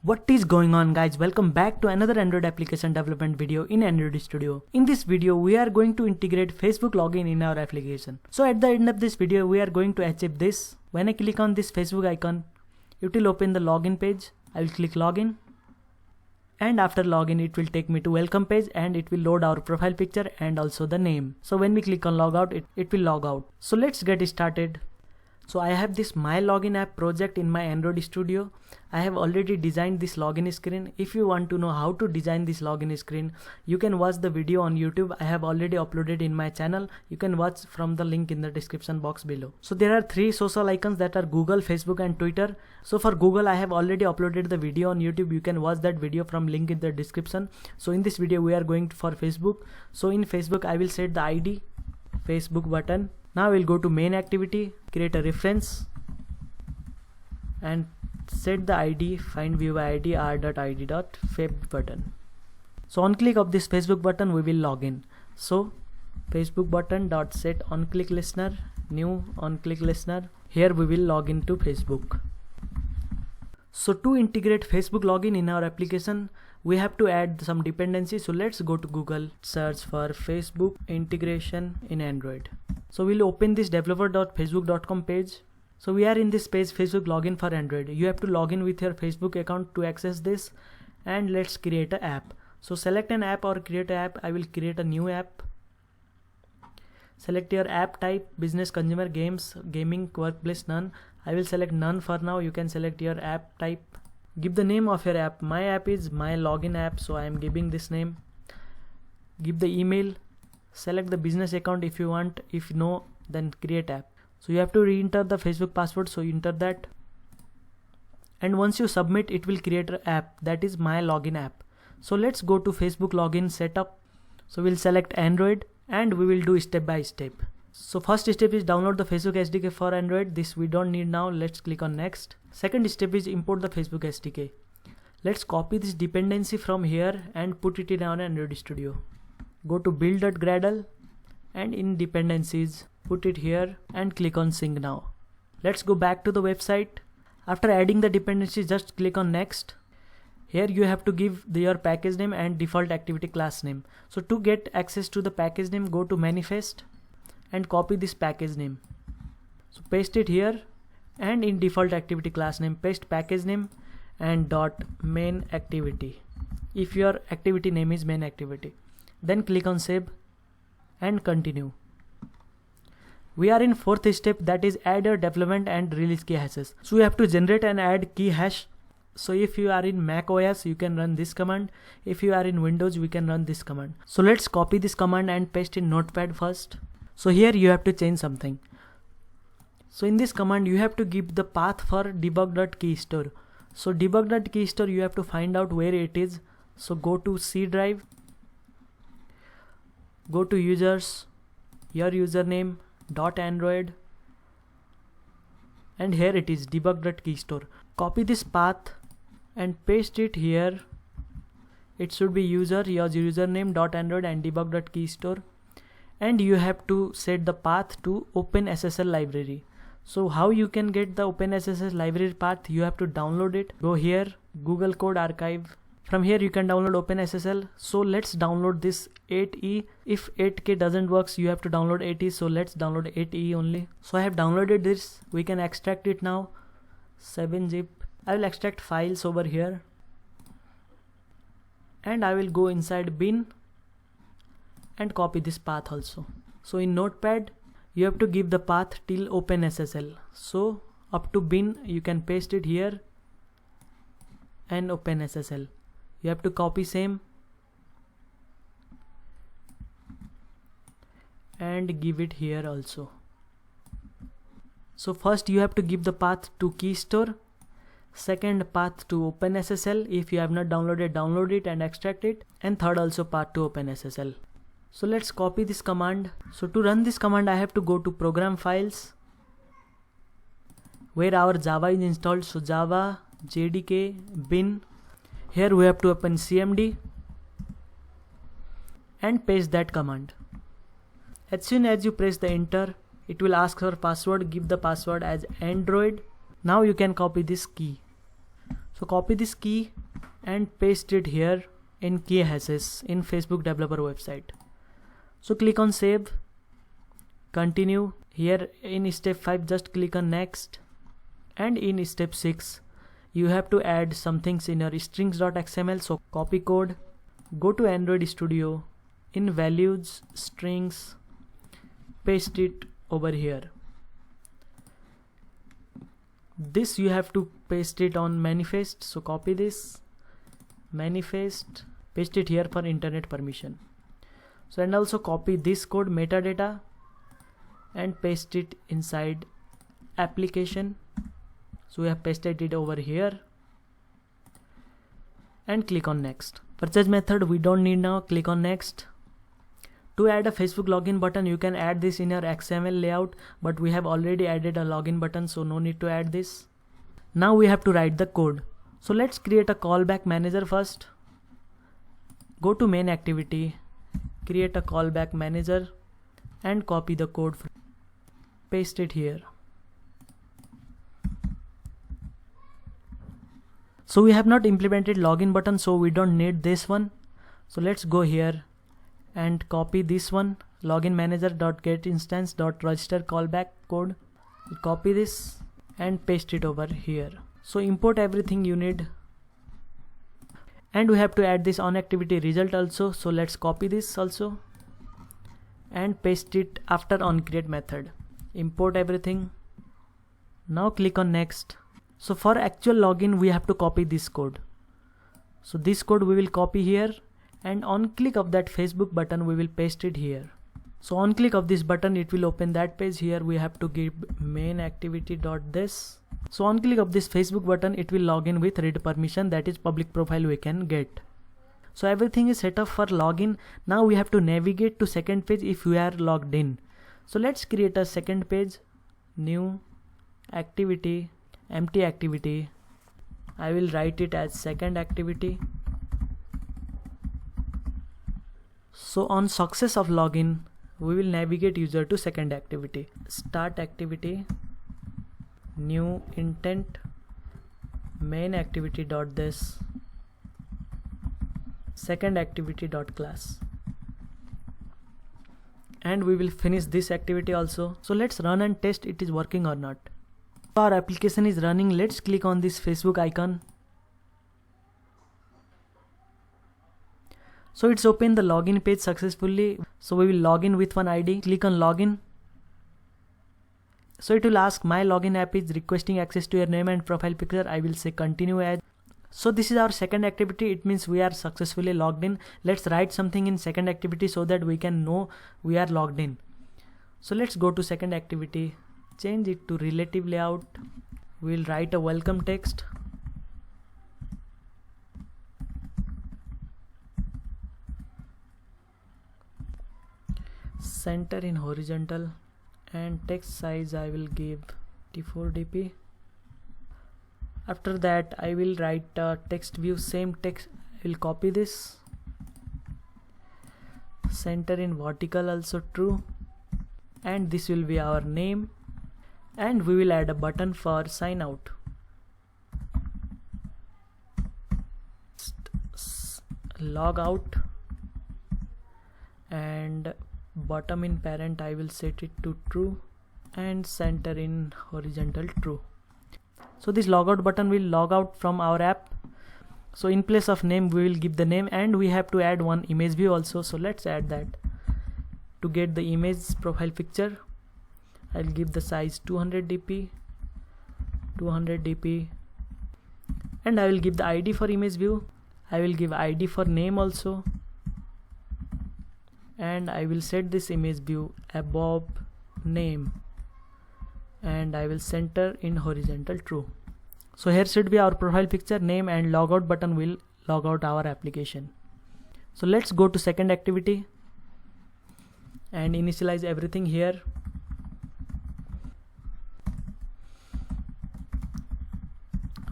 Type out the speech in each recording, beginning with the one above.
What is going on, guys? Welcome back to another Android application development video in Android Studio. In this video we are going to integrate Facebook login in our application. So at the end of this video we are going to achieve this. When I click on this Facebook icon, it will open the login page. I will click login, and after login it will take me to welcome page and it will load our profile picture and also the name. So when we click on logout, it will log out. So let's get started. So I have this My Login app project in my Android Studio. I have already designed this login screen. If you want to know how to design this login screen, you can watch the video on YouTube. I have already uploaded in my channel. You can watch from the link in the description box below. So there are three social icons that are Google, Facebook and Twitter. So for Google I have already uploaded the video on YouTube. You can watch that video from link in the description. So in this video we are going for Facebook. So in Facebook I will set the ID Facebook button. Now we'll go to main activity, create a reference and set the ID find view by ID r.id.fav button. So on click of this Facebook button we will log in. So Facebook button dot set on click listener, new on click listener. Here we will log into Facebook. So to integrate Facebook login in our application, we have to add some dependencies. So let's go to Google, search for Facebook integration in Android. So we'll open this developer.facebook.com page. So we are in this page, Facebook login for Android. You have to log in with your Facebook account to access this, and let's create an app. So select an app or create an app. I will create a new app. Select your app type, business, consumer, games, gaming, workplace, none. I will select none for now. You can select your app type. Give the name of your app. My app is My Login app, so I am giving this name. Give the email. Select the business account if you want. If no, then create app. So you have to re-enter the Facebook password, so you enter that. And once you submit, it will create an app, that is My Login app. So let's go to Facebook login setup. So we'll select Android and we will do step by step. So first step is download the Facebook SDK for Android. This we don't need now. Let's click on next. Second step is import the Facebook SDK. Let's copy this dependency from here and put it in our Android Studio. Go to build.gradle and in dependencies put it here and click on sync now. Let's go back to the website. After adding the dependencies, just click on next. Here you have to give your package name and default activity class name. So to get access to the package name, go to manifest and copy this package name. So paste it here and in default activity class name paste package name and dot main activity if your activity name is main activity. Then click on save and continue. We are in fourth step, that is add your development and release key hashes. So you have to generate and add key hash. So if you are in Mac OS, you can run this command. If you are in Windows, we can run this command. So let's copy this command and paste in Notepad first. So here you have to change something. So in this command you have to give the path for debug.keystore. So debug.keystore you have to find out where it is. So go to C drive, go to users, your username, .android, and here it is debug.keystore. Copy this path and paste it here. It should be user, your username, .android and debug.keystore. And you have to set the path to OpenSSL library. So how you can get the OpenSSL library path? You have to download it. Go here, Google Code Archive. From here you can download OpenSSL. So let's download this 8e. If 8k doesn't work, you have to download 8e. So let's download 8e only. So I have downloaded this. We can extract it now. 7-zip. I will extract files over here. And I will go inside bin and copy this path also. So in Notepad you have to give the path till OpenSSL. So up to bin you can paste it here and OpenSSL. You have to copy same and give it here also. So first you have to give the path to Keystore, second path to OpenSSL. If you have not downloaded, download it and extract it, and third also path to OpenSSL. So let's copy this command. So to run this command I have to go to program files where our Java is installed. So Java, JDK, bin. Here we have to open CMD and paste that command. As soon as you press the enter, it will ask for password. Give the password as Android. Now you can copy this key. So copy this key and paste it here in key hashes in Facebook developer website. So click on save, continue. Here in step 5 just click on next, and in step 6 you have to add some things in your strings.xml. So copy code, go to Android Studio, in values strings, paste it over here. This you have to paste it on manifest. So copy this manifest, paste it here for internet permission. So and also copy this code metadata and paste it inside application. So we have pasted it over here and click on next. Purchase method we don't need now, click on next. To add a Facebook login button, you can add this in your XML layout, but we have already added a login button, so no need to add this. Now we have to write the code. So let's create a callback manager first. Go to main activity, create a callback manager and copy the code, paste it here. So we have not implemented login button, so we don't need this one. So let's go here and copy this one, login manager.getInstance.register callback code. Copy this and paste it over here. So import everything you need, and we have to add this on activity result also. So let's copy this also and paste it after on create method. Import everything. Now click on next. So for actual login we have to copy this code. So this code we will copy here, and on click of that Facebook button we will paste it here. So on click of this button it will open that page. Here we have to give main activity.this. So on click of this Facebook button it will log in with read permission, that is public profile we can get. So everything is set up for login. Now we have to navigate to second page if we are logged in. So let's create a second page, new activity, empty activity. I will write it as second activity. So on success of login we will navigate user to second activity. Start activity, new intent, main activity.this, second activity.class, and we will finish this activity also. So let's run and test it is working or not. Our application is running. Let's click on this Facebook icon. So it's opened the login page successfully. So we will log in with one ID. Click on login. So it will ask my login app is requesting access to your name and profile picture. I will say continue as. So this is our second activity. It means we are successfully logged in. Let's write something in second activity so that we can know we are logged in. So let's go to second activity. Change it to relative layout. We'll write a welcome text. Center in horizontal, and text size I will give 24 dp. After that I will write a text view, same text. I will copy this. Center in vertical also true, and this will be our name, and we will add a button for sign out. Log out, and bottom in parent I will set it to true, and center in horizontal true. So this logout button will log out from our app. So in place of name we will give the name, and we have to add one image view also. So let's add that. To get the image profile picture, I'll give the size 200 dp, and I will give the ID for image view. I will give ID for name also, and I will set this image view above name, and I will center in horizontal true. So here should be our profile picture, name, and logout button will log out our application. So let's go to second activity and initialize everything here.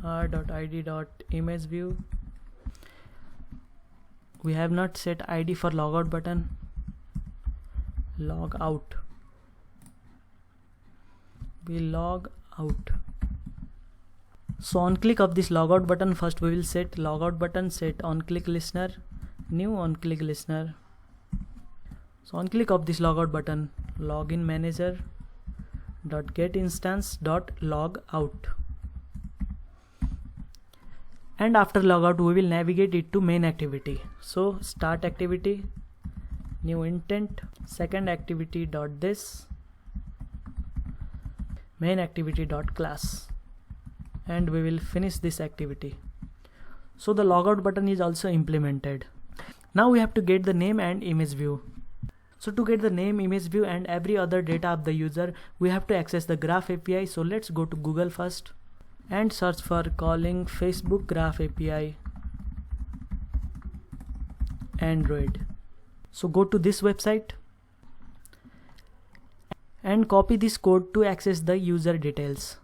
r.id.imageView. We have not set ID for logout button. Log out. We log out. So on click of this logout button, first we will set logout button, set on click listener, new on click listener. So on click of this logout button, login manager dot get instance dot log out, and after logout we will navigate it to main activity. So start activity, new intent, second activity dot this, main activity dot class, and we will finish this activity. So the logout button is also implemented. Now we have to get the name and image view. So to get the name, image view and every other data of the user, we have to access the Graph API. So let's go to Google first and search for calling Facebook Graph API Android. So go to this website and copy this code to access the user details.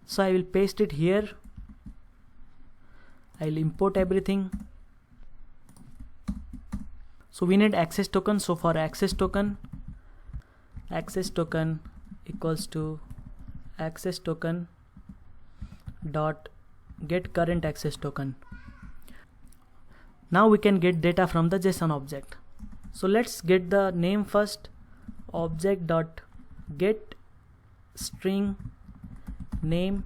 So I will paste it here. I'll import everything. So we need access token. So for access token equals to access token dot get current access token. Now we can get data from the JSON object. So let's get the name first. Object dot get string name.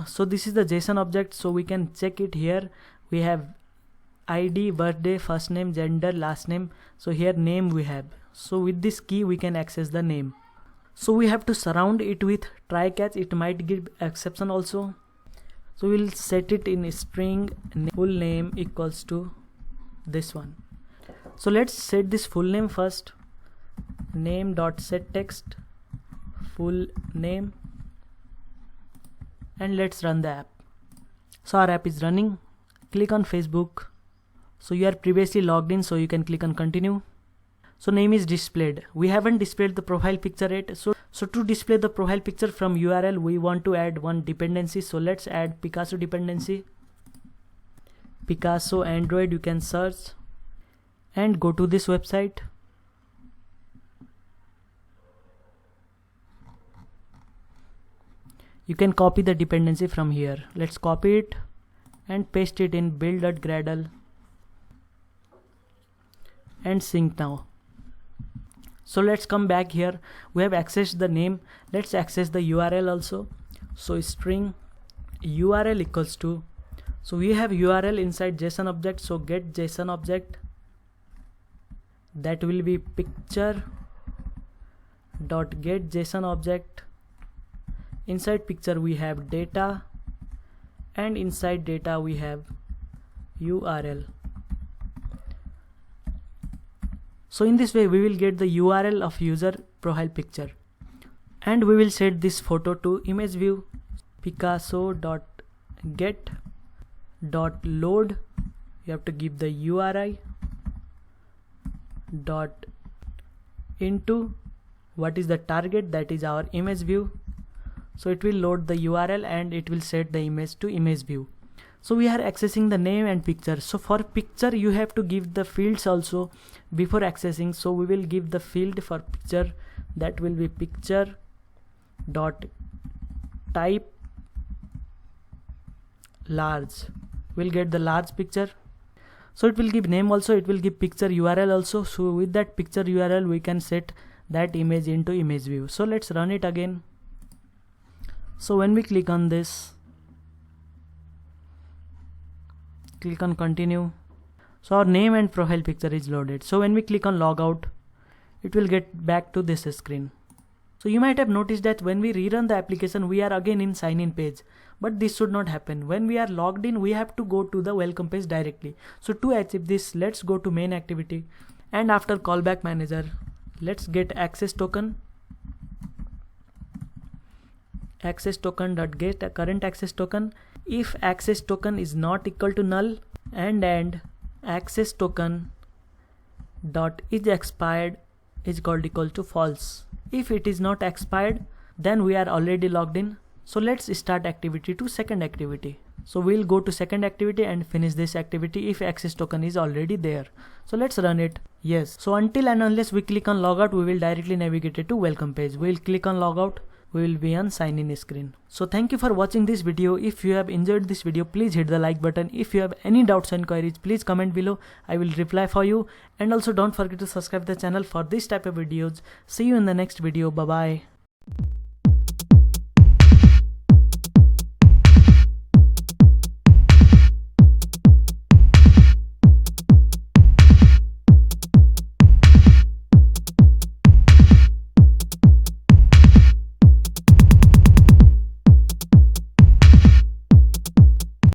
So this is the JSON object, so we can check it here. We have ID, birthday, first name, gender, last name. So here name we have. So with this key we can access the name. So we have to surround it with try catch. It might give exception also. So we'll set it in string full name equals to this one. So let's set this full name first. Name dot set text full name, and let's run the app. So our app is running. Click on Facebook. So you are previously logged in, so you can click on continue. So name is displayed. We haven't displayed the profile picture yet. So to display the profile picture from URL, we want to add one dependency. So let's add Picasso dependency. Picasso Android, you can search and go to this website. You can copy the dependency from here. Let's copy it and paste it in build.gradle and sync now. So let's come back here. We have accessed the name. Let's access the URL also. So string URL equals to, so we have URL inside JSON object. So get JSON object, that will be picture dot get JSON object. Inside picture we have data, and inside data we have URL. So in this way we will get the URL of user profile picture, and we will set this photo to image view. Picasso dot get dot load, you have to give the URI dot into what is the target, that is our image view. So it will load the URL and it will set the image to image view. So we are accessing the name and picture. So for picture you have to give the fields also before accessing. So we will give the field for picture, that will be picture dot type large. We'll get the large picture. So it will give name also, it will give picture URL also. So with that picture URL we can set that image into image view. So let's run it again. So when we click on this, click on continue, so our name and profile picture is loaded. So when we click on logout, it will get back to this screen. So you might have noticed that when we rerun the application, we are again in sign in page, but this should not happen. When we are logged in, we have to go to the welcome page directly. So to achieve this, let's go to main activity, and after callback manager, let's get access token. Access token dot get a current access token. If access token is not equal to null, and access token dot is expired is called equal to false. If it is not expired, then we are already logged in. So let's start activity to second activity. So we'll go to second activity and finish this activity if access token is already there. So let's run it. Yes. So until and unless we click on logout, we will directly navigate it to welcome page. We'll click on logout. we will be on sign in screen. So thank you for watching this video. If you have enjoyed this video, please hit the like button. If you have any doubts and queries, please comment below. I will reply for you. And also don't forget to subscribe the channel for this type of videos. See you in the next video. Bye bye.